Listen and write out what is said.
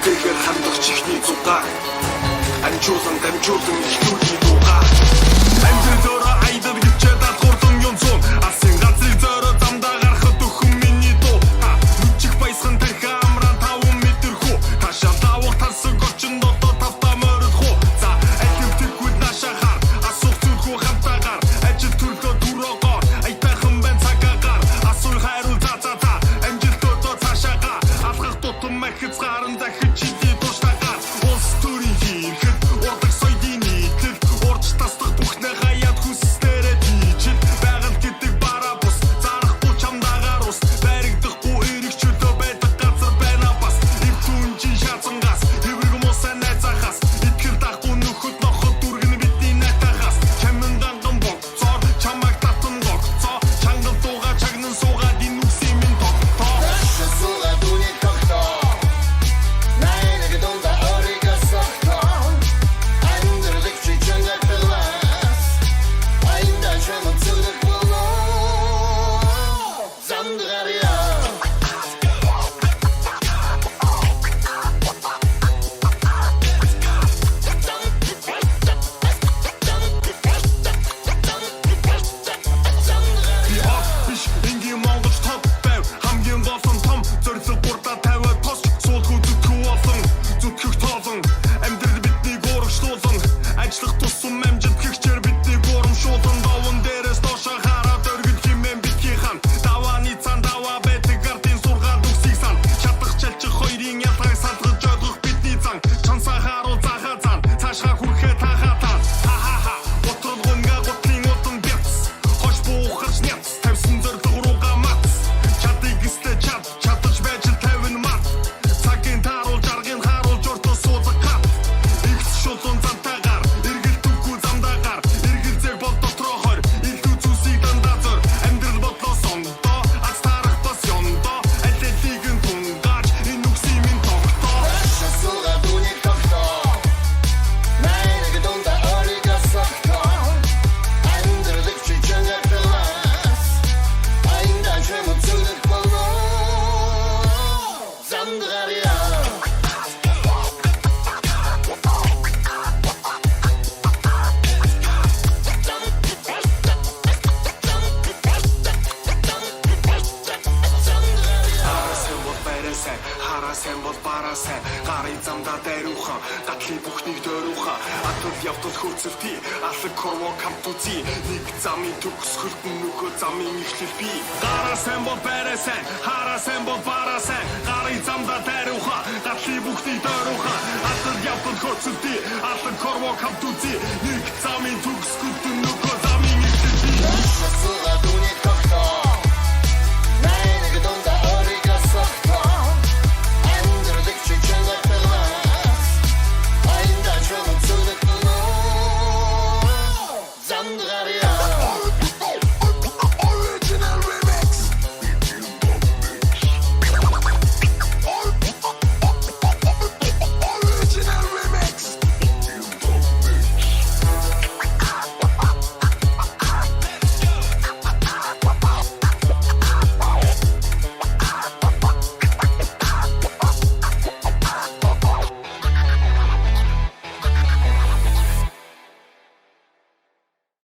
Тэгээр хандах чихний зугаа амжуулан дамжуулан ихнүүдний дуугаа амжир зөөрө айдар гिचээ даатгуурдан юм зүүн асын газрыг зөөрө замдаа гарахад өхөн миний дуу нүчих баясхан тархи амраа 5 метр хүү ташаа давах тасаг очинд одоо тавтаа морид хүү за электрикүүд нашахаар асуух зүрхүү хамтаагаар ажил төлөө түрөөгоо айтайхан байн цагаагаар асуух хайруу за амжилт одоо цаашаагаа алхах тутам махиц гаран дахиж чидий туштагаар улс төрийн хийхэд урдаг соёдын нийтлэл урж тасдах бүхнээ хаяад хүссдэрээ тийчил байгаль гэдэг бараа бус зарахгүй чамдаагаар ус баригдахгүй эрэг чөлөө байдаг газар байна бас эв түнжин шаацангаас эврэг мосаа найзахаас итгэл дахгүй нөхөд ноход дүргэн бидний найтахаас чамин ганган богцоор чамайг татан гогцоо чанган дууга чагнан суугаад энэ үгсийн минь тогтоо Ажлах тусам амжилт гихчээр бидний гурамшуулан даван дээрээс доошоо хараад өргөл химэн битгий хан давааны цан даваа байдаг ардын сургаал үсийг сан чадах чалчих хоёрын ялгааг салгаж ойлгох бидний зан чансаа харуул захаа зан цаашгаа хүрхээ тахаа ха ботрол гонга готлын утан бяц хош буухарч няц тавьсан зорилго руугаа мац чадыг өстө чадаж байж тавин мат цагийн тааруул жаргын харуул журтаа суулгах хат ихс шулуун зантайгаар Харасан бол барасан гарын замдаа дайруухан гатлын бүхнийг дөөрүүхэн атул явтал хөөцөлтий алаг корво камтуци нэг замын төгсгөлтөн нөгөө замын ихлэл би гарасан бол барасан харасан бол барасан гарын замдаа дайруухан гатлын бүхнийг дөөрүүхэн атул явтал хөөцөлтий алаг корво камтуци нэг замын